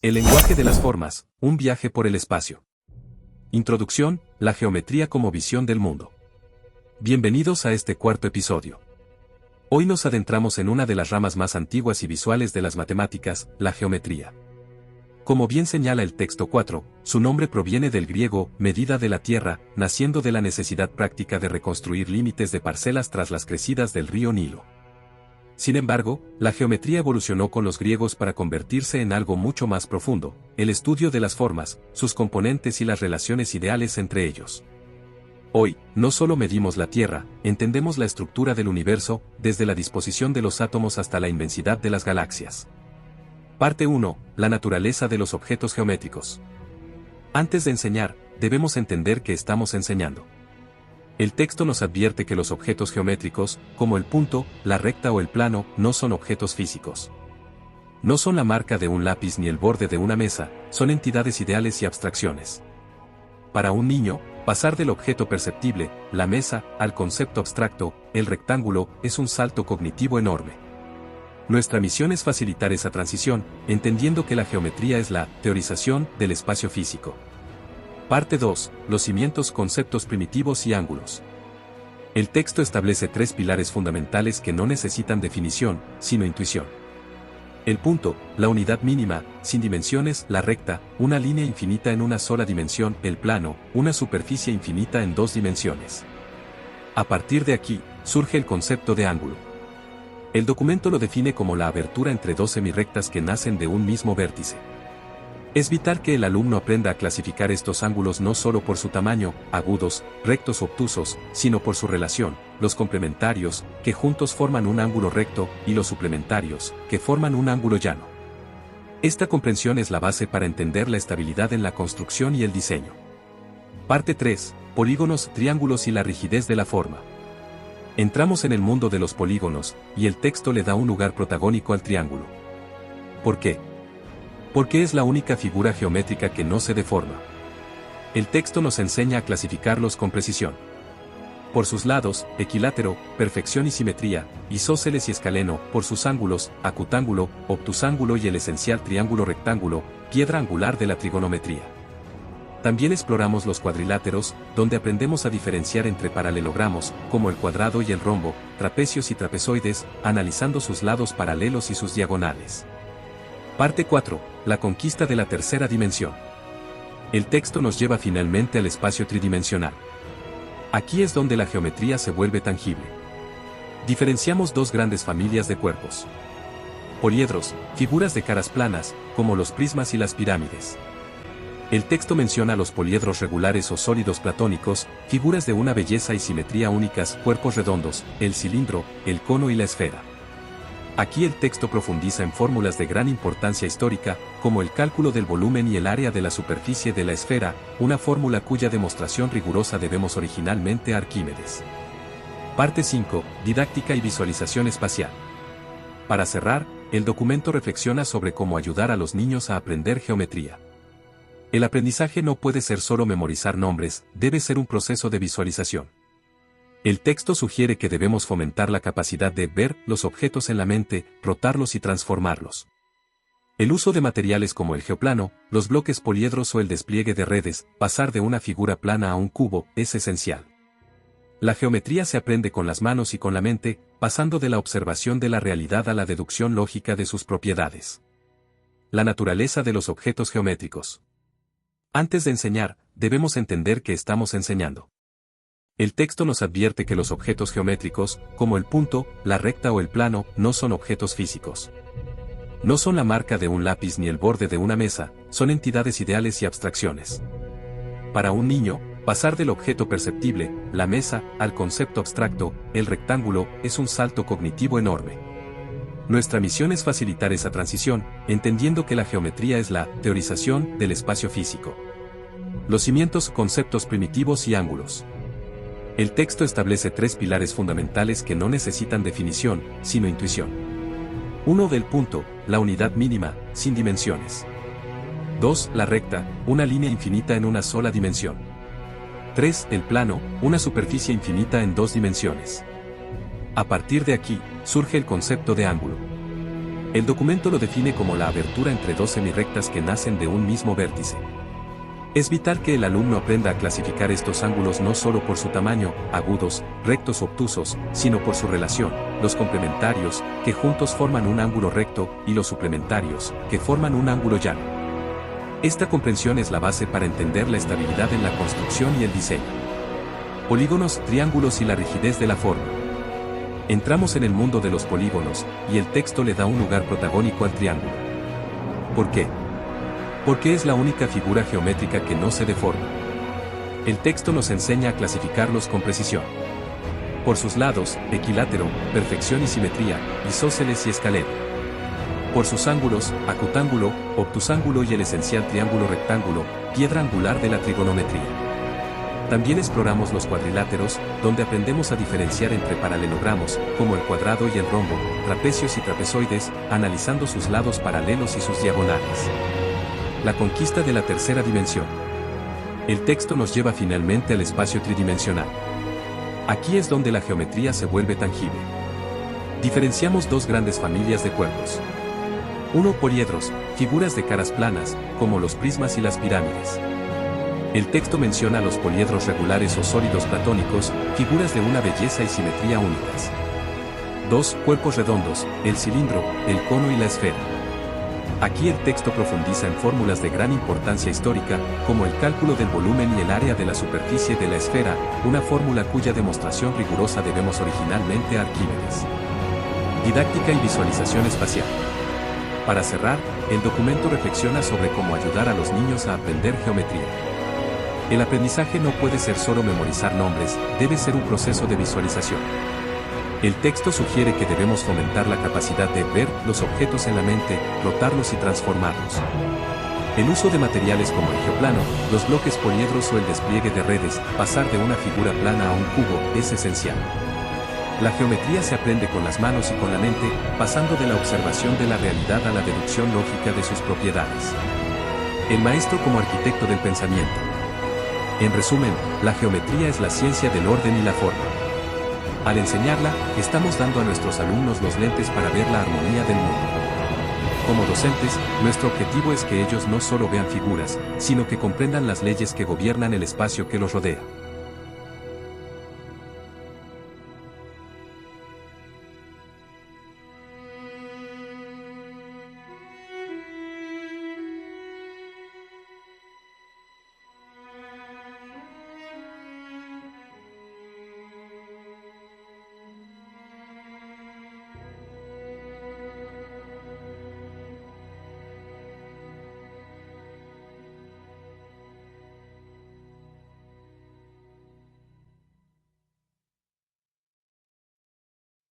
El lenguaje de las formas, un viaje por el espacio. Introducción, la geometría como visión del mundo. Bienvenidos a este cuarto episodio. Hoy nos adentramos en una de las ramas más antiguas y visuales de las matemáticas, la geometría. Como bien señala el texto 4, su nombre proviene del griego, medida de la tierra, naciendo de la necesidad práctica de reconstruir límites de parcelas tras las crecidas del río Nilo. Sin embargo, la geometría evolucionó con los griegos para convertirse en algo mucho más profundo, el estudio de las formas, sus componentes y las relaciones ideales entre ellos. Hoy, no solo medimos la Tierra, entendemos la estructura del universo, desde la disposición de los átomos hasta la inmensidad de las galaxias. Parte 1. La naturaleza de los objetos geométricos. Antes de enseñar, debemos entender que estamos enseñando. El texto nos advierte que los objetos geométricos, como el punto, la recta o el plano, no son objetos físicos. No son la marca de un lápiz ni el borde de una mesa, son entidades ideales y abstracciones. Para un niño, pasar del objeto perceptible, la mesa, al concepto abstracto, el rectángulo, es un salto cognitivo enorme. Nuestra misión es facilitar esa transición, entendiendo que la geometría es la teorización del espacio físico. Parte 2. Los cimientos, conceptos primitivos y ángulos. El texto establece tres pilares fundamentales que no necesitan definición, sino intuición. El punto, la unidad mínima, sin dimensiones, la recta, una línea infinita en una sola dimensión, el plano, una superficie infinita en dos dimensiones. A partir de aquí, surge el concepto de ángulo. El documento lo define como la abertura entre dos semirrectas que nacen de un mismo vértice. Es vital que el alumno aprenda a clasificar estos ángulos no solo por su tamaño, agudos, rectos o obtusos, sino por su relación, los complementarios, que juntos forman un ángulo recto, y los suplementarios, que forman un ángulo llano. Esta comprensión es la base para entender la estabilidad en la construcción y el diseño. Parte 3. Polígonos, triángulos y la rigidez de la forma. Entramos en el mundo de los polígonos, y el texto le da un lugar protagónico al triángulo. ¿Por qué? Porque es la única figura geométrica que no se deforma. El texto nos enseña a clasificarlos con precisión. Por sus lados, equilátero, perfección y simetría, isósceles y escaleno, por sus ángulos, acutángulo, obtusángulo y el esencial triángulo rectángulo, piedra angular de la trigonometría. También exploramos los cuadriláteros, donde aprendemos a diferenciar entre paralelogramos, como el cuadrado y el rombo, trapecios y trapezoides, analizando sus lados paralelos y sus diagonales. Parte 4. La conquista de la tercera dimensión. El texto nos lleva finalmente al espacio tridimensional. Aquí es donde la geometría se vuelve tangible. Diferenciamos dos grandes familias de cuerpos. Poliedros, figuras de caras planas, como los prismas y las pirámides. El texto menciona los poliedros regulares o sólidos platónicos, figuras de una belleza y simetría únicas, cuerpos redondos, el cilindro, el cono y la esfera. Aquí el texto profundiza en fórmulas de gran importancia histórica, como el cálculo del volumen y el área de la superficie de la esfera, una fórmula cuya demostración rigurosa debemos originalmente a Arquímedes. Parte 5. Didáctica y visualización espacial. Para cerrar, el documento reflexiona sobre cómo ayudar a los niños a aprender geometría. El aprendizaje no puede ser solo memorizar nombres, debe ser un proceso de visualización. El texto sugiere que debemos fomentar la capacidad de ver los objetos en la mente, rotarlos y transformarlos. El uso de materiales como el geoplano, los bloques poliedros o el despliegue de redes, pasar de una figura plana a un cubo, es esencial. La geometría se aprende con las manos y con la mente, pasando de la observación de la realidad a la deducción lógica de sus propiedades. La naturaleza de los objetos geométricos. Antes de enseñar, debemos entender que estamos enseñando. El texto nos advierte que los objetos geométricos, como el punto, la recta o el plano, no son objetos físicos. No son la marca de un lápiz ni el borde de una mesa, son entidades ideales y abstracciones. Para un niño, pasar del objeto perceptible, la mesa, al concepto abstracto, el rectángulo, es un salto cognitivo enorme. Nuestra misión es facilitar esa transición, entendiendo que la geometría es la teorización del espacio físico. Los cimientos, conceptos primitivos y ángulos. El texto establece tres pilares fundamentales que no necesitan definición, sino intuición. 1. Del punto, la unidad mínima, sin dimensiones. 2. La recta, una línea infinita en una sola dimensión. 3. El plano, una superficie infinita en dos dimensiones. A partir de aquí, surge el concepto de ángulo. El documento lo define como la abertura entre dos semirrectas que nacen de un mismo vértice. Es vital que el alumno aprenda a clasificar estos ángulos no solo por su tamaño, agudos, rectos o obtusos, sino por su relación, los complementarios, que juntos forman un ángulo recto, y los suplementarios, que forman un ángulo llano. Esta comprensión es la base para entender la estabilidad en la construcción y el diseño. Polígonos, triángulos y la rigidez de la forma. Entramos en el mundo de los polígonos, y el texto le da un lugar protagónico al triángulo. ¿Por qué? Porque es la única figura geométrica que no se deforma. El texto nos enseña a clasificarlos con precisión. Por sus lados, equilátero, perfección y simetría, isósceles y escaleno. Por sus ángulos, acutángulo, obtusángulo y el esencial triángulo rectángulo, piedra angular de la trigonometría. También exploramos los cuadriláteros, donde aprendemos a diferenciar entre paralelogramos, como el cuadrado y el rombo, trapecios y trapezoides, analizando sus lados paralelos y sus diagonales. La conquista de la tercera dimensión. El texto nos lleva finalmente al espacio tridimensional. Aquí es donde la geometría se vuelve tangible. Diferenciamos dos grandes familias de cuerpos. 1. Poliedros, figuras de caras planas, como los prismas y las pirámides. El texto menciona los poliedros regulares o sólidos platónicos, figuras de una belleza y simetría únicas. 2. Cuerpos redondos, el cilindro, el cono y la esfera. Aquí el texto profundiza en fórmulas de gran importancia histórica, como el cálculo del volumen y el área de la superficie de la esfera, una fórmula cuya demostración rigurosa debemos originalmente a Arquímedes. Didáctica y visualización espacial. Para cerrar, el documento reflexiona sobre cómo ayudar a los niños a aprender geometría. El aprendizaje no puede ser solo memorizar nombres, debe ser un proceso de visualización. El texto sugiere que debemos fomentar la capacidad de ver los objetos en la mente, rotarlos y transformarlos. El uso de materiales como el geoplano, los bloques poliedros o el despliegue de redes, pasar de una figura plana a un cubo, es esencial. La geometría se aprende con las manos y con la mente, pasando de la observación de la realidad a la deducción lógica de sus propiedades. El maestro como arquitecto del pensamiento. En resumen, la geometría es la ciencia del orden y la forma. Al enseñarla, estamos dando a nuestros alumnos los lentes para ver la armonía del mundo. Como docentes, nuestro objetivo es que ellos no solo vean figuras, sino que comprendan las leyes que gobiernan el espacio que los rodea.